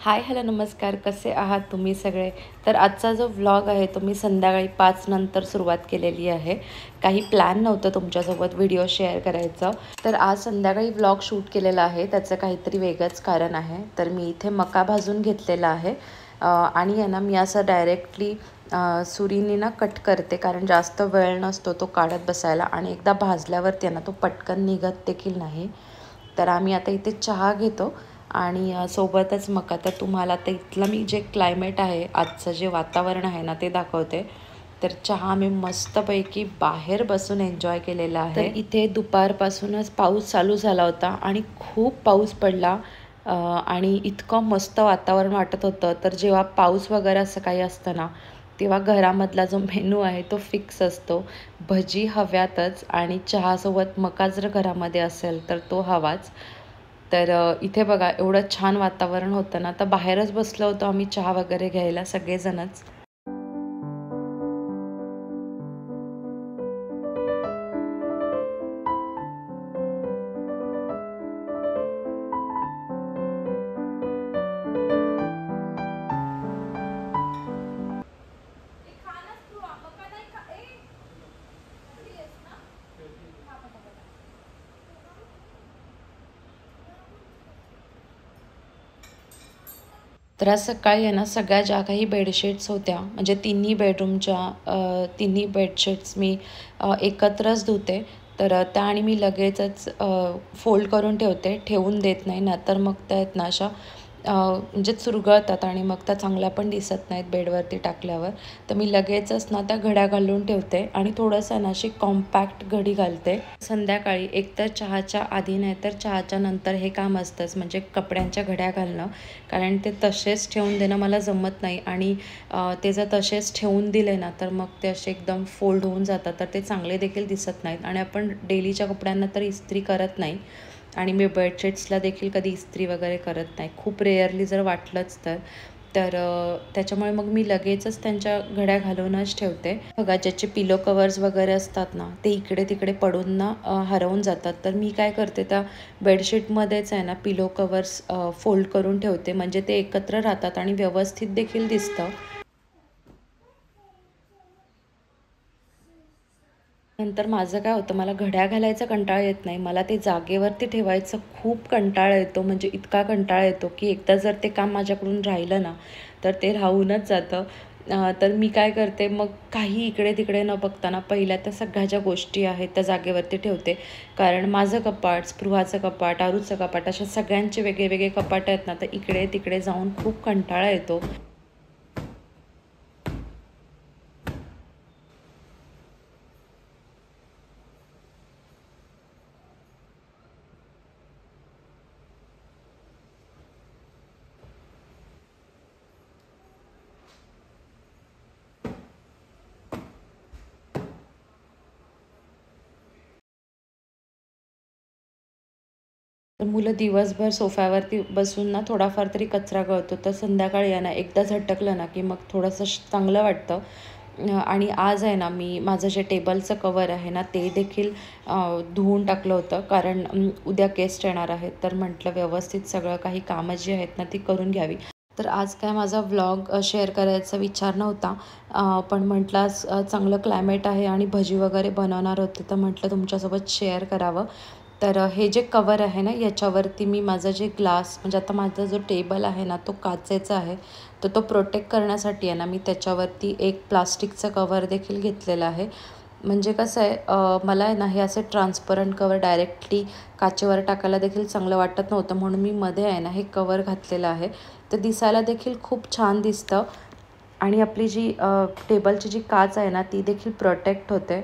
Hi hello नमस्कार, कसे आहात तुम्ही सगळे. तर आजचा जो व्लॉग आहे तो मी संध्याकाळी 5 नंतर सुरुवात केलेली आहे. काही प्लॅन नव्हतं तुमच्यासोबत व्हिडिओ शेअर करायचं. तर आज संध्याकाळी व्लॉग शूट केलेला आहे, त्याचं काहीतरी वेगळंच कारण आहे. तर मी इथे मका भाजून घेतलेला आहे आणि आहे ना मी असं डायरेक्टली सुरीने ना कट करते, कारण जास्त वेळ नसतो तो काढत बसायला आणि एकदा भाजल्यावरती आहे ना तो पटकन निघत देखील नाही. तर आम्ही आता इथे चहा घेतो आणि सोबतच मका. तर तुम्हाला आता इथलं मी जे क्लायमेट आहे, आजचं जे वातावरण आहे ना ते दाखवते. तर चहा आम्ही मस्तपैकी बाहेर बसून एन्जॉय केलेला आहे. तर इथे दुपारपासूनच पाऊस चालू झाला होता आणि खूप पाऊस पडला आणि इतकं मस्त वातावरण वाटत होतं. तर जेव्हा पाऊस वगैरे असं काही असतं ना, तेव्हा घरामधला जो मेनू आहे तो फिक्स असतो. भजी हव्यातच आणि चहासोबत मका जर घरामध्ये असेल तर तो हवाच. तर इथे बघा एवढं छान वातावरण होतं ना, तर बाहेरच बसलो होतो आम्ही चहा वगैरे घ्यायला सगळेजणच. तर आज सकाळी आहे ना सगळ्या ज्या काही बेडशीट्स होत्या, म्हणजे तिन्ही बेडरूमच्या तिन्ही बेडशीट्स मी एकत्रच धुते. तर त्या आणि मी लगेचच फोल्ड करून ठेवते, ठेवून देत नाही. नाहीतर मग त्या आहेत ना अशा म्हणजे चुरगळतात आणि मग त्या चांगल्या पण दिसत नाहीत बेडवरती टाकल्यावर. तर मी लगेचच ना त्या घड्या घालून ठेवते आणि थोडंसं ना अशी कॉम्पॅक्ट घडी घालते. संध्याकाळी एकतर चहाच्या आधी नाही तर चहाच्या नंतर हे काम असतंच, म्हणजे कपड्यांच्या घड्या घालणं. कारण ते तसेच ठेवून देणं मला जमत नाही आणि ते जर तसेच ठेवून दिले ना तर मग ते असे एकदम फोल्ड होऊन जातात, तर ते चांगले देखील दिसत नाहीत. आणि आपण डेलीच्या कपड्यांना तर इस्त्री करत नाही आणि मी बेडशीट्सला देखील कधी इस्त्री वगैरे करत नाही, खूप रेअरली जर वाटलंच तर. तर त्याच्यामुळे मग मी लगेचच त्यांच्या घड्या घालूनच ठेवते. बघा ज्याचे पिलो कवर्स वगैरे असतात ना ते इकडे तिकडे पडून ना हरवून जातात. तर मी काय करते, त्या बेडशीटमध्येच आहे ना पिलो कवर्स फोल्ड करून ठेवते, म्हणजे ते एकत्र राहतात आणि व्यवस्थित देखील दिसतं. नंतर माझं काय होतं, मला घड्या घालायचा कंटाळा येत नाही, मला ते जागेवरती ठेवायचं खूप कंटाळा येतो. म्हणजे इतका कंटाळा येतो की एकदा जर ते काम माझ्याकडून राहिलं ना तर ते राहूनच जातं. तर मी काय करते, मग काही इकडे तिकडे न बघताना पहिल्या त्या सगळ्या ज्या गोष्टी आहेत त्या जागेवरती ठेवते. कारण माझं कपाट, स्पृहाचं कपाट, आरूचं कपाट, अशा सगळ्यांचे वेगळे वेगळे कपाट आहेत ना, तर इकडे तिकडे जाऊन खूप कंटाळा येतो. तर मुलं दिवसभर सोफ्यावरती बसून ना थोडाफार तरी कचरा गळतो, तर संध्याकाळी आहे ना एकदा झटकलं ना की मग थोडंसं चांगलं वाटतं. आणि आज आहे ना मी माझं जे टेबलचं कवर आहे ना ते देखील धुवून टाकलं होतं, कारण उद्या गेस्ट येणार आहेत. तर म्हटलं व्यवस्थित सगळं काही कामं जी आहेत ना ती करून घ्यावी. तर आज काय माझा व्लॉग शेअर करायचा विचार नव्हता, पण म्हटलं आज चांगलं क्लायमेट आहे आणि भजी वगैरे बनवणार होते, तर म्हटलं तुमच्यासोबत शेअर करावं. तर हे जे कवर आहे ना याच्यावरती मी माझा जे ग्लास, म्हणजे आता माझा जो टेबल आहे ना तो काचेचा आहे, तर तो प्रोटेक्ट करण्यासाठी आहे ना मी त्याच्यावरती एक प्लास्टिकचं कवर देखील घेतलेलं आहे. म्हणजे कसं आहे, मला आहे ना हे असे ट्रान्सपरंट कवर डायरेक्टली काचेवर टाकायला देखील चांगलं वाटत नव्हतं, म्हणून मी मध्ये आहे ना हे कवर घातलेलं आहे. तर दिसायला देखील खूप छान दिसतं आणि आपली जी टेबलची जी काच आहे ना ती देखील प्रोटेक्ट होते.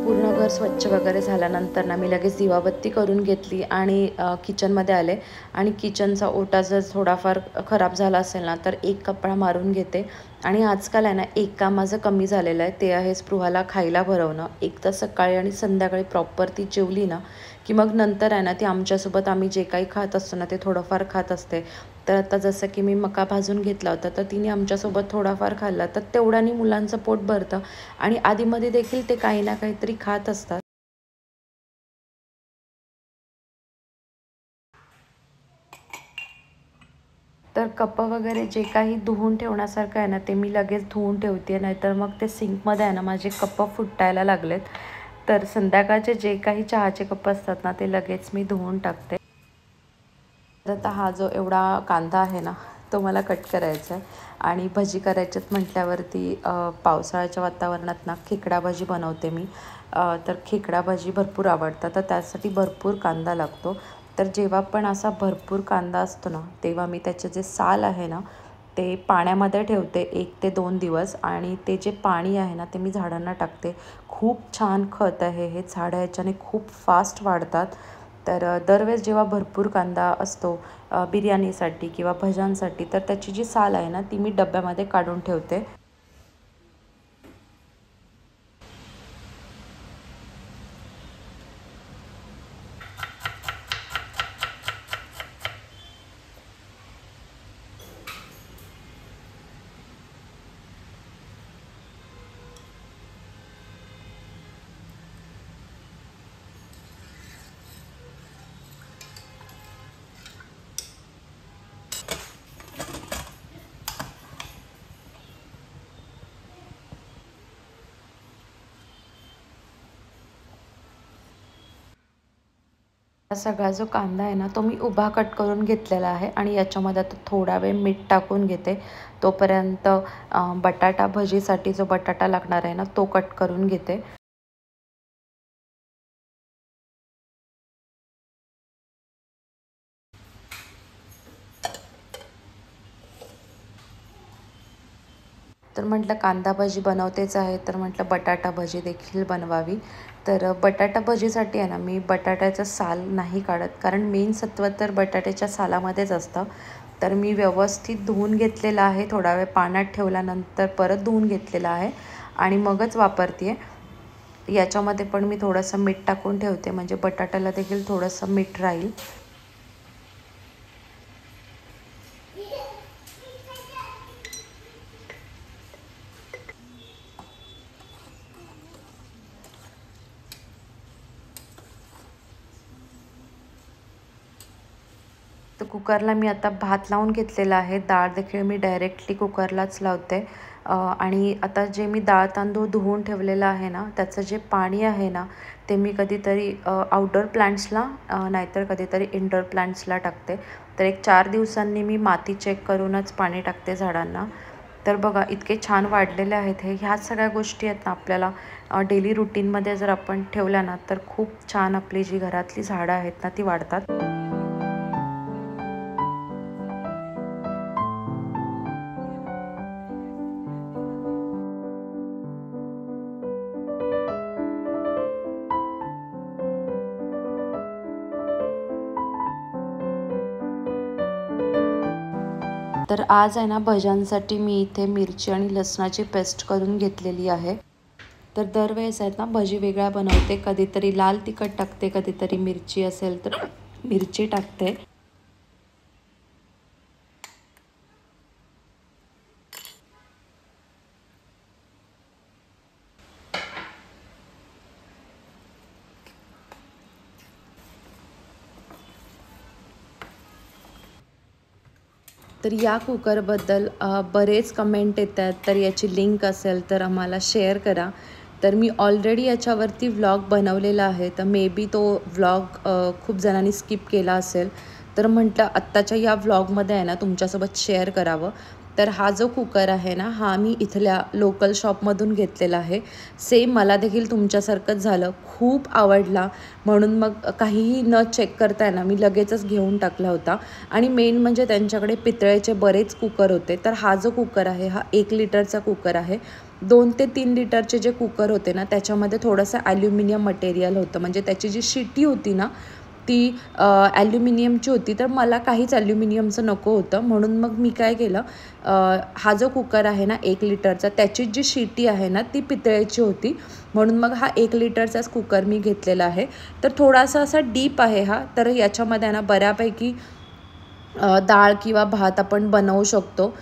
पूर्ण घर स्वच्छ वगैरे झाल्यानंतर ना मी लगेच दिवाबत्ती करून घेतली आणि किचनमध्ये आले आणि किचनचा ओटा जर थोडाफार खराब झाला असेल ना तर एक कपडा मारून घेते. आणि आजकाल आहे ना एक काम माझं कमी झालेलं आहे, ते आहे स्पृहाला खायला भरवणं. एक तर सकाळी आणि संध्याकाळी प्रॉपर ती जेवली ना की मग नंतर आहे ना ती आमच्यासोबत आम्ही जे काही खात असतो ना ते थोडंफार खात असते. तर आता जसं की मी मका भाजून घेतला होता तर तिने आमच्यासोबत थोडाफार खाल्ला, तर तेवढ्याने मुलांचं पोट भरतं आणि आधीमध्ये देखील ते काही ना काहीतरी खात असतात. तर कपं वगैरे जे काही धुवून ठेवण्यासारखं आहे ना ते मी लगेच धुवून ठेवते, नाहीतर मग ते सिंकमध्ये आहे ना माझे कपं फुटायला लागलेत. तर संध्याकाळचे जे काही चहाचे कप असतात ना ते लगेच मी धुवून टाकते. आता हा जो एवढा कांदा आहे ना तो मला कट करायचा आहे आणि भजी करायच्यात म्हटल्यावरती पावसाळ्याच्या वातावरणात ना खेकडा भाजी बनवते मी. तर खेकडा भाजी भरपूर आवडतात, तर त्यासाठी भरपूर कांदा लागतो. तर जेव्हा पण असा भरपूर कांदा असतो ना तेव्हा मी त्याचे जे साल आहे ना ते पाण्यामध्ये ठेवते 1 ते 2 दिवस आणि ते जे पाणी आहे ना ते मी झाडांना टाकते. खूप छान खत आहे हे, झाडं ह्याच्याने खूप फास्ट वाढतात. तर दरवेळेस जेव्हा भरपूर कांदा असतो बिर्याणीसाठी किंवा भज्यांसाठी तर त्याची जी साल आहे ना ती मी डब्यामध्ये काढून ठेवते. हा सगळा जो कांदा आहे ना तो मी उभा कट करून घेतलेला आहे आणि याच्यामध्ये आता थोडा वेळ मीठ टाकून घेते. तोपर्यंत बटाटा भजीसाठी जो बटाटा लागणार आहे ना तो कट करून घेते. तर म्हटलं कांदा भजी बनवतेच आहे तर म्हटलं बटाटा भजी देखील बनवावी. तर बटाटा भजीसाठी आहे ना मी बटाट्याचं साल नाही काढत, कारण मेन सत्व तर बटाट्याच्या सालामध्येच असतं. तर मी व्यवस्थित धुवून घेतलेलं आहे, थोडा वेळ पाण्यात ठेवल्यानंतर परत धुवून घेतलेलं आहे आणि मगच वापरते आहे. याच्यामध्ये पण मी थोडंसं मीठ टाकून ठेवते म्हणजे बटाट्याला देखील थोडंसं मीठ राहील. तर कुकरला मी आता भात लावून घेतलेला आहे. डाळ देखील मी डायरेक्टली कुकरलाच लावते. आणि आता जे मी डाळ तांदूळ धुवून ठेवलेलं आहे ना त्याचं जे पाणी आहे ना ते मी कधीतरी आउटडोअर प्लांट्सला नाहीतर कधीतरी इनडोअर प्लांट्सला टाकते. तर एक 4 दिवसांनी मी माती चेक करूनच पाणी टाकते झाडांना. तर बघा इतके छान वाढलेले आहेत हे. ह्या सगळ्या गोष्टी आहेत ना आपल्याला डेली रुटीनमध्ये जर आपण ठेवल्या ना तर खूप छान आपली जी घरातली झाडं आहेत ना ती वाढतात. तर आज आहे ना भज्यांसाठी मी इथे मिरची आणि लसणाची पेस्ट करून घेतलेली आहे. तर दरवेळेस आहेत ना भजी वेगळ्या बनवते, कधीतरी लाल तिखट टाकते, कधीतरी मिरची असेल तर मिरची टाकते. तर या कुकरबद्दल बरेच कमेंट येत आहेत, तर याची लिंक असेल तर आम्हाला शेअर करा. तर मी ऑलरेडी याच्यावरती व्लॉग बनवलेला आहे, तर मे बी तो व्लॉग खूप जणांनी स्किप केला असेल. तर म्हटलं आत्ताच्या या व्लॉगमध्ये आहे ना तुमच्यासोबत शेअर करावं. तर हा जो कुकर आहे ना, हा मी इथल्या लोकल शॉपमधून घेतलेला आहे. सेम मला देखील तुमच्यासारखंच झालं, खूप आवडला. म्हणून मग काहीही न चेक करता आहे ना, मी लगेचच घेऊन टाकला होता. आणि मेन म्हणजे त्यांच्याकडे पितळेचे बरेच कुकर होते. तर हा जो कुकर आहे, हा 1 लिटरचा कुकर आहे. 2 ते 3 लिटरचे जे कुकर होते ना, त्याच्यामध्ये थोडंसं ॲल्युमिनियम मटेरियल होतं. म्हणजे त्याची जी शिटी होती ना, ती ॲल्युमिनियमची होती. तर मला काहीच ॲल्युमिनियमचं नको होतं. म्हणून मग मी काय केलं, हा जो कुकर आहे ना 1 लिटरचा, त्याची जी शिटी आहे ना, ती पितळेची होती. म्हणून मग हा 1 लिटरचाच कुकर मी घेतलेला आहे. तर थोडासा असा डीप आहे हा. तर याच्यामध्ये ना बऱ्यापैकी डाळ किंवा भात आपण बनवू शकतो.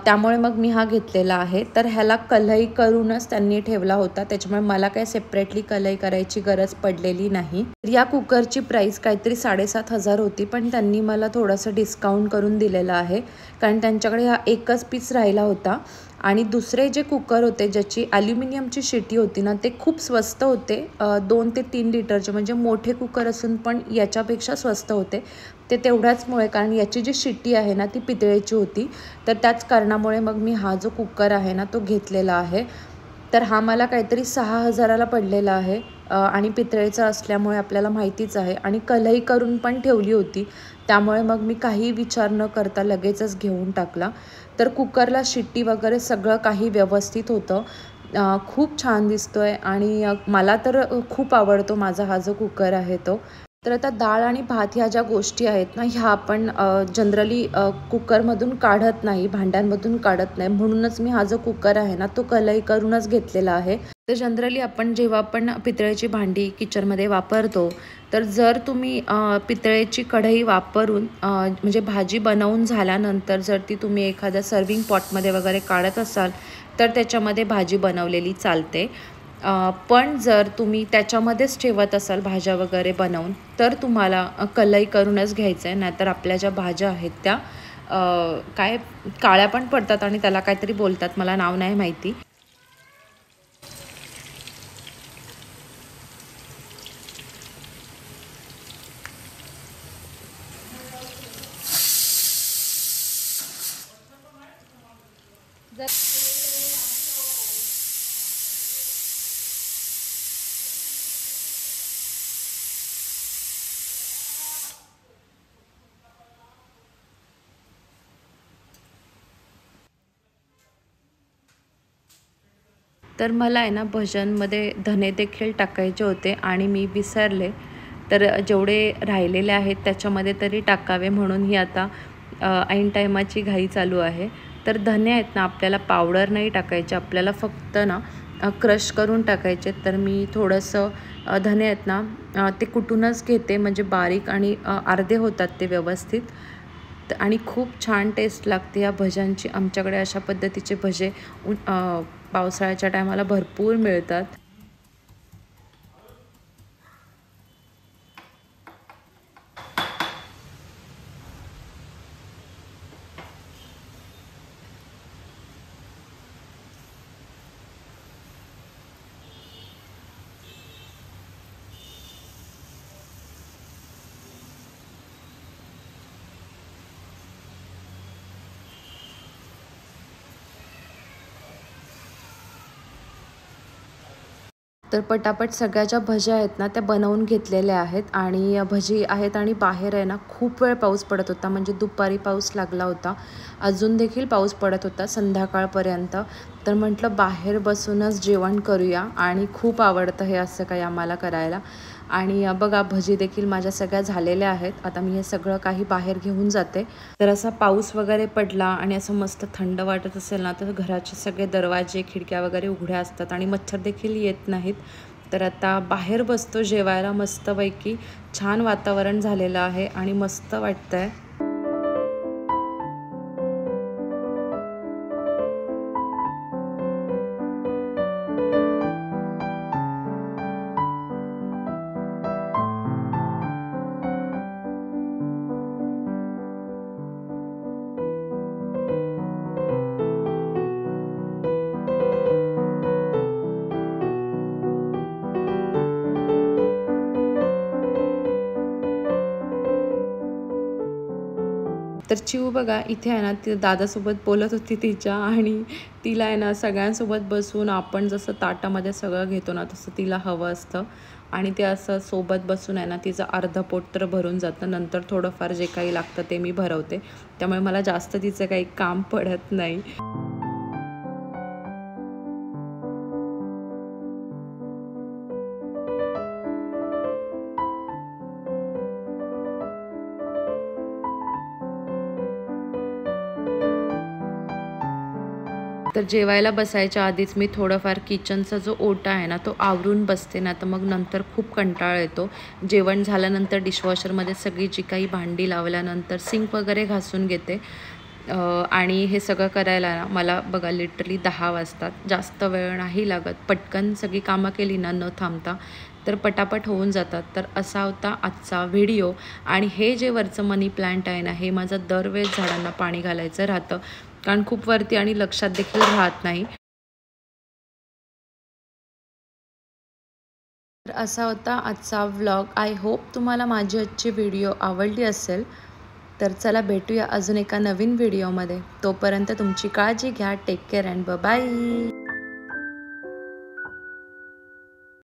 त्यामुळे मग मी हा घेतलेला आहे. तर ह्याला कढई करूनच त्यांनी ठेवला होता. त्याच्यामुळे मला काही सेपरेटली कढई करायची गरज पडलेली नाही. या कुकरची प्राईस काहीतरी 7,500 होती. पण त्यांनी मला थोडंसं डिस्काउंट करून दिलेलं आहे. कारण त्यांच्याकडे हा एकच पीस राहिला होता. आणि दुसरे जे कुकर होते ज्याची ॲल्युमिनियमची शिटी होती ना, ते खूप स्वस्त होते. 2 ते 3 लिटरचे म्हणजे मोठे कुकर असून पण याच्यापेक्षा स्वस्त होते. ते तेवढ्याचमुळे, कारण याची जी शिट्टी आहे ना ती पितळेची होती. तर त्याच कारणामुळे मग मी हा जो कुकर आहे ना तो घेतलेला आहे. तर हा मला काहीतरी 6,000ला पडलेला आहे. आणि पितळेचा असल्यामुळे आपल्याला माहितीच आहे. आणि कढई करून पण ठेवली होती. त्यामुळे मग मी काही विचार न करता लगेचच घेऊन टाकला. तर कुकरला शिट्टी वगैरे सगळं काही व्यवस्थित होतं. खूप छान दिसतोय आणि मला तर खूप आवडतो माझा हा जो कुकर आहे तो. तर आता डाळ आणि भात ह्या ज्या गोष्टी आहेत ना, ह्या आपण जनरली कुकरमधून काढत नाही, भांड्यांमधून काढत नाही. म्हणूनच मी हा जो कुकर आहे ना, तो कढई करूनच घेतलेला आहे. तर जनरली आपण जेव्हा पण पितळेची भांडी किचनमध्ये वापरतो, तर जर तुम्ही पितळेची कढई वापरून म्हणजे भाजी बनवून झाल्यानंतर जर ती तुम्ही एखाद्या सर्व्हिंग पॉटमध्ये वगैरे काढत असाल, तर त्याच्यामध्ये भाजी बनवलेली चालते. पण जर तुम्ही त्याच्यामध्येच ठेवत असाल भाज्या वगैरे बनवून, तर तुम्हाला कढई करूनच घ्यायचं आहे. नाहीतर आपल्या ज्या भाज्या आहेत त्या काय काळ्या पण पडतात आणि त्याला काहीतरी बोलतात, मला नाव नाही माहिती. तर मला आहे ना भजनमध्ये धने देखील टाकायचे होते आणि मी विसरले. तर जेवढे राहिलेले आहेत त्याच्यामध्ये तरी टाकावे म्हणून ही आता ऐन टाईमाची घाई चालू आहे. तर धने आहेत ना आपल्याला पावडर नाही टाकायचे, आपल्याला फक्त ना क्रश करून टाकायचे. तर मी थोडंसं धने आहेत ना ते कुटूनच घेते, म्हणजे बारीक आणि अर्धे होतात ते व्यवस्थित. आणि खूप छान टेस्ट लागते या भज्यांची. आमच्याकडे अशा पद्धतीचे भजे पावसाळ्याच्या टायमाला भरपूर मिळतात. तर पटापट सगळ्या ज्या भज्या आहेत ना त्या बनवून घेतलेल्या आहेत. आणि भजी आहेत आणि बाहेर आहे ना खूप वेळ पाऊस पडत होता, म्हणजे दुपारी पाऊस लागला होता, अजून देखील पाऊस पडत होता संध्याकाळपर्यंत. तर म्हटलं बाहेर बसूनच जेवण करूया, आणि खूप आवडतं हे असं काही आम्हाला करायला. आणि बघा भजी देखील माझ्या सगळ्या झालेल्या आहेत. आता मी हे सगळं काही बाहेर घेऊन जाते. तर असा पाऊस वगैरे पडला आणि असं मस्त थंड वाटत असेल ना, तर घराचे सगळे दरवाजे खिडक्या वगैरे उघड्या असतात आणि मच्छर देखील येत नाहीत. तर आता बाहेर बसतो जेवायला मस्तपैकी. छान वातावरण झालेलं आहे आणि मस्त वाटतंय. तर चिऊ बघा इथे आहे ना, ती दादासोबत बोलत होती तिच्या आणि तिला आहे ना सगळ्यांसोबत बसून आपण जसं ताटामध्ये सगळं घेतो ना, तसं तिला हवं असतं आणि ते असं सोबत बसून आहे ना, तिचं अर्धं पोट तर भरून जातं. नंतर थोडंफार जे काही लागतं ते मी भरवते. त्यामुळे मला जास्त तिचं काही काम पडत नाही. तर जेवायला बसायच्या आधीच मी थोडंफार किचनचा जो ओटा आहे ना, तो आवरून बसते ना, तर मग नंतर खूप कंटाळा येतो. जेवण झाल्यानंतर डिशवॉशरमध्ये सगळी जी काही भांडी लावल्यानंतर सिंक वगैरे घासून घेते. आणि हे सगळं करायला ना मला बघा लिटरली 10 वाजतात. जास्त वेळ नाही लागत. पटकन सगळी कामं केली ना न थांबता, तर पटापट होऊन जातात. तर असा होता आजचा व्हिडिओ आणि हे जे वरचं मनी प्लांट आहे ना, हे माझं दरवेळेस झाडांना पाणी घालायचं राहतं. कारण खूप वरती आणि लक्षात देखील राहत नाही. तर असा होता आजचा व्लॉग. आय होप तुम्हाला माझी आजची व्हिडिओ आवडली असेल. तर चला भेटूया अजून एका नवीन व्हिडिओमध्ये. तोपर्यंत तुमची काळजी घ्या. Take care and bye.